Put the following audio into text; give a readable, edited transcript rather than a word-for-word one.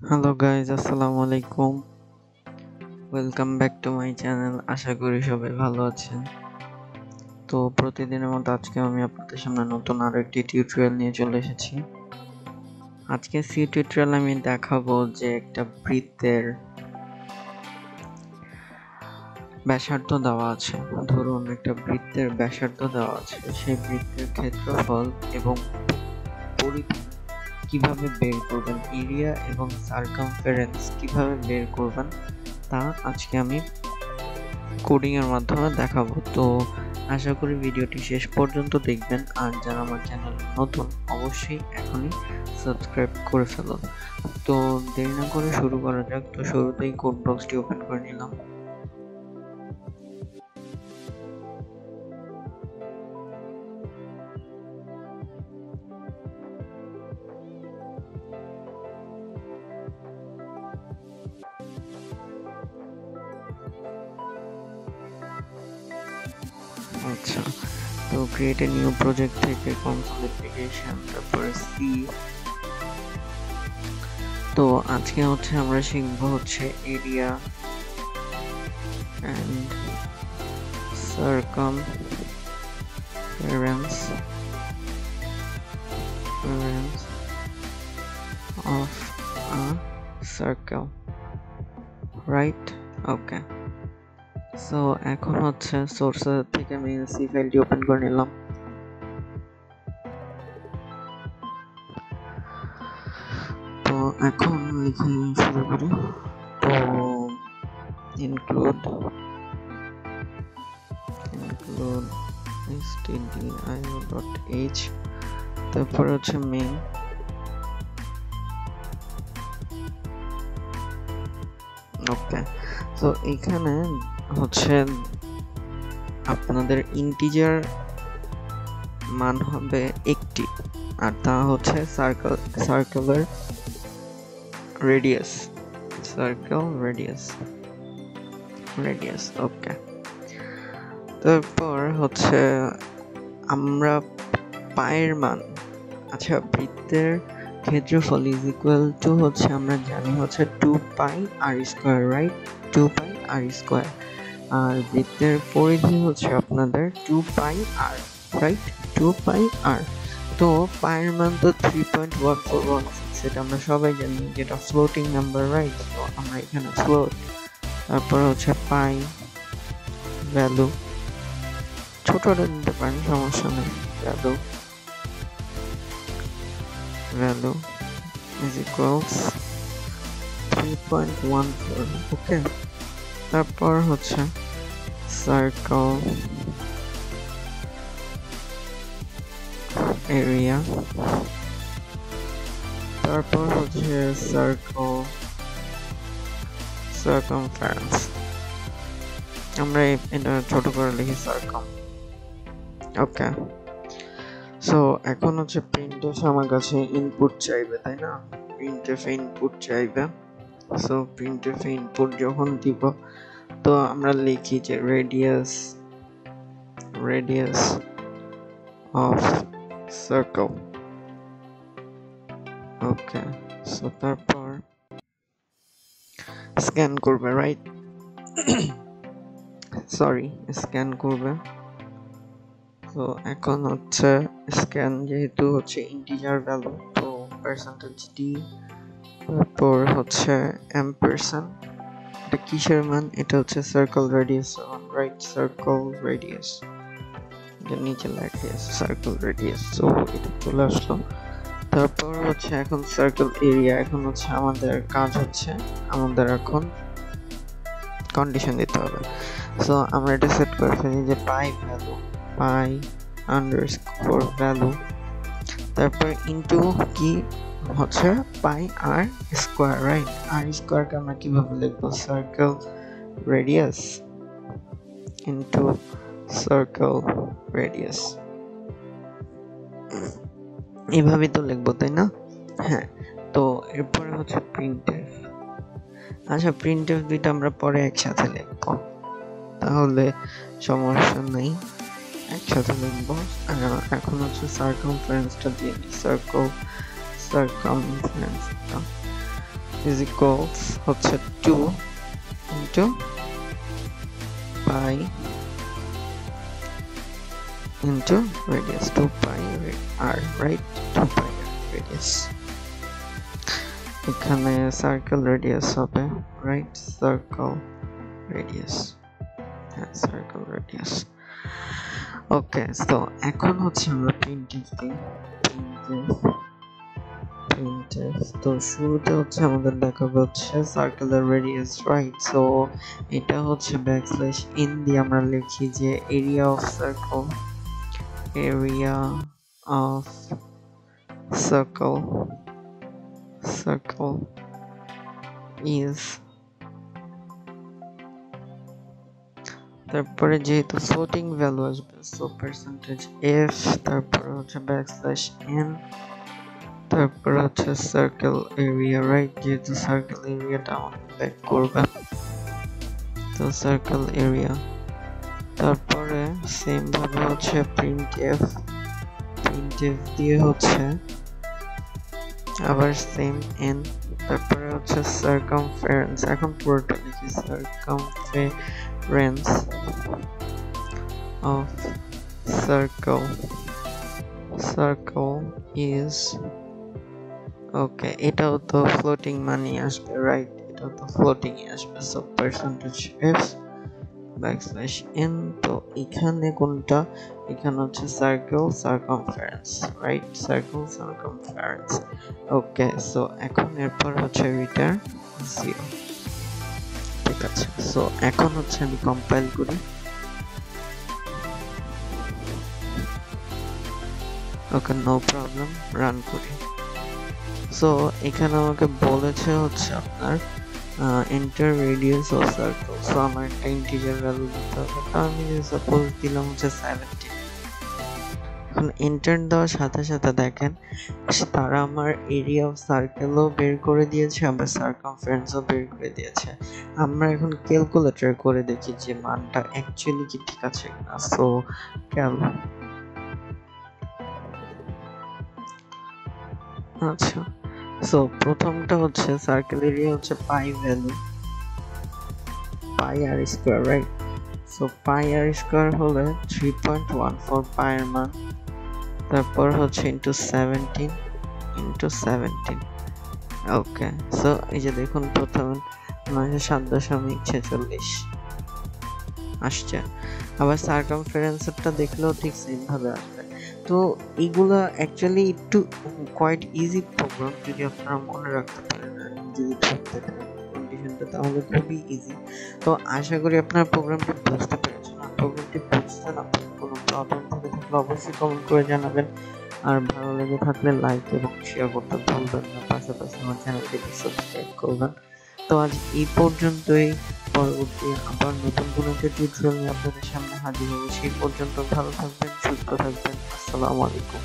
Hello guys, আসসালামু আলাইকুম। Welcome back to my channel. আশা করি সবাই ভালো আছেন। তো প্রতিদিনের মতো আজকে আমি আপনাদের সামনে নতুন আরো একটি টিউটোরিয়াল নিয়ে চলে এসেছি। আজকে টিউটোরিয়াল আমি দেখাবো যে একটা বৃত্তের ব্যাসার্ধ দেওয়া আছে। ধরুন একটা বৃত্তের ব্যাসার্ধ দেওয়া আছে, সেই বৃত্তের ক্ষেত্রফল এবং পরিধি কিভাবে বের করবেন, এরিয়া এবং সার্কামফারেন্স কিভাবে বের করবেন তা আজকে আমি কোডিং এর মাধ্যমে দেখাবো। তো আশা করি ভিডিওটি শেষ পর্যন্ত দেখবেন, আর যারা আমার চ্যানেল নতুন অবশ্যই এখনই সাবস্ক্রাইব করে ফেলুন। তো দেরি না করে শুরু করা যাক। তো শুরুতেই কোড বক্সটি ওপেন করে নিলাম। আচ্ছা, তো ক্রিয়েট এ নিউ প্রজেক্ট থেকে কনসোল অ্যাপ্লিকেশন, তারপরে সি। তো আজকে আমরা শিখবো area and circumference of a circle, right? Okay, so এখন সোর্স থেকে আমি সি ফাইলটি ওপেন করে নিলাম। তো এখন লিখে শুরু করি। তো include stdio.h, তারপর মেইন। ওকে, তো এখানে আপনাদের ইন্টিজার মান হবে একটি, আর তা সার্কেলের রেডিয়াস, ওকে। তারপর আমরা পায়ের মান, আচ্ছা বৃত্তের ক্ষেত্রফল ইজ ইকুয়াল টু আমরা জানি 2 পাই আর স্কয়ার, রাইট? 2 পাই আর স্কয়ার। আর বৃত্তের পরিধি আপনাদের 2 পাই আর, রাইট? 2 পাই আর। তো পায়ের মান তো 3.1416, সেটা আমরা সবাই জানি, যেটা ফ্লোটিং নাম্বার, রাইট? তো আমরা এখানে ফ্লোট, তারপর পাই ভ্যালু, ছোটটা দিতে পারেন, সমস্যা নেই। ভ্যালু is equals 3.14, ওকে। তারপর সার্কেল এরিয়া, তারপর সার্কেল সার্কামফারেন্স। আমরা এটা ছোট করে লিখি সার্কাম, ওকে। সো এখন প্রিন্টএফ আমার কাছে ইনপুট চাইবে, তাই না? প্রিন্টএফ ইনপুট চাইবে। সো প্রিন্টএফ ইনপুট যখন দিব, তো আমরা লিখি যে radius of circle, okay. So তারপর স্ক্যান করবে, রাইট? সরি, স্ক্যান করবে। তো এখন স্ক্যান, যেহেতু ইন্টিজার ভ্যালু, তো %d, তারপর ampersand, এটা কিসের মান? এটা circle radius, right? Circle radius, এটা নিচে লেখা আছে সার্কেল রেডিয়াস, তো এটা চলে আসলো। তারপর এখন সার্কেল এরিয়া। এখন আমাদের কাজ আমাদের এখন কন্ডিশন দিতে হবে। সো আমরা এটা সেট করে ফেলি যে পাই আন্ডারস্কোর ভ্যালু, তারপর ইনটু কি পাই আর স্কয়ার, রাইট? আর স্কয়ারকে আমরা কিভাবে লিখবো? Circle radius into circle radius, এইভাবে তো লিখবো, তাই না? হ্যাঁ। তো এরপরে প্রিন্টএফ। আচ্ছা, প্রিন্টএফ দুইটা আমরা পরে একসাথে লিখবো, তাহলে সমস্যা নেই, একসাথে লিখবো। এখন সার্কামফারেন্সটা দিয়ে দিই, সার্কামফারেন্সটা। is equals হচ্ছে 2 into pi into radius, 2 pi r, right? 2 pi r radius. এখানে সার্কেল রেডিয়াস হবে, রাইট? সার্কেল রেডিয়াস, হ্যাঁ সার্কেল রেডিয়াস। ওকে, সো এখন হচ্ছে আমরা প্রিন্টএফ দিই। প্রিন্টএফ তো শুরুতে হচ্ছে আমাদের দেখাবে হচ্ছে সার্কেলের রেডিয়াস, রাইট? সো এটা হচ্ছে ব্যাকস্ল্যাশ ইন দিয়ে আমরা লিখি যে area of circle, area of circle is, তারপরে যেহেতু ফ্লোটিং ভ্যালু আসবে সো পার্সেন্টেজ এফ, তারপরে হচ্ছে ব্যাকস্ল্যাশ এন, তারপরে হচ্ছে সার্কেল এরিয়া, রাইট? যেহেতু সার্কেল এরিয়াটা আমাদের ব্যাক করবে তো সার্কেল এরিয়া, তারপরে সেম ভাবে হচ্ছে প্রিন্টএফ দিয়ে হচ্ছে আবার সেম এন, তারপরে হচ্ছে সার্কামফারেন্স। এখন পুরোটা লিখি, সার্কামফারেন্স অফ সার্কেল ইজ, ওকে এটাও তো ফ্লোটিং মানি আসবে, রাইট? এটাও তো ফ্লোটিং আসবে, so percentage F backslash N. তো এখানে কোনটা? এখানে হচ্ছে circle circumference, right? Circle circumference. Okay, so এখন এরপর হচ্ছে রিটার্ন 0, ঠিক আছে? সো এখন হচ্ছে আমি কম্পাইল করি। ওকে, নো প্রবলেম, রান করি। সো এখানে আমাকে বলেছে হচ্ছে আপনার enter radius of circle. So আমার একটা ইন্টিজার ভ্যালু দিতে হবে, তো আমি সাপোজ দিলাম হচ্ছে 17। এখন এন্টার দেওয়ার সাথে সাথে দেখেন তারা আমার এরিয়া অফ সার্কেলও বের করে দিয়েছে, আবার সার্কামফারেন্সও বের করে দিয়েছে। আমরা এখন ক্যালকুলেটর করে দেখি যে মানটা অ্যাকচুয়ালি কি ঠিক আছে কিনা। সো আচ্ছা, সো প্রথমটা হচ্ছে সার্কেল এরিয়া হচ্ছে পাই ভ্যালু, পাই আর স্কয়ার, রাইট? সো পাই আর স্কয়ার হলে 3.14 পাই এর মান, তারপর হচ্ছে ইনটু 17 ওকে। সো এই যে দেখুন প্রথমে 7.46 আসছে, আবার সার্কামফারেন্সটা দেখলেও ঠিক সেম ভাবে আসবে। তো এইগুলা অ্যাকচুয়ালি একটু কোয়াইট ইজি প্রোগ্রাম, যদি আপনারা মনে রাখতে পারেন আর যদি ধরতে পারেন কন্ডিশনটা তাহলে খুবই ইজি। তো আশা করি আপনারা প্রোগ্রামটি বুঝতে পেরেছেন। আর প্রোগ্রামটি বুঝতেন আপনার কোনো প্রবলেম থেকে থাকলে অবশ্যই কমেন্ট করে জানাবেন, আর ভালো লেগে থাকলে লাইক এবং শেয়ার করতে ভুলবেন না, পাশাপাশি আমার চ্যানেলটিকে সাবস্ক্রাইব করবেন। তো আজ এই পর্যন্তই, পরবর্তী আবার নতুন কোনো একটা টিউটোরিয়াল নিয়ে আপনাদের সামনে হাজির হবো। সেই পর্যন্ত ভালো থাকবেন, সুস্থ থাকবেন। আসসালামু আলাইকুম।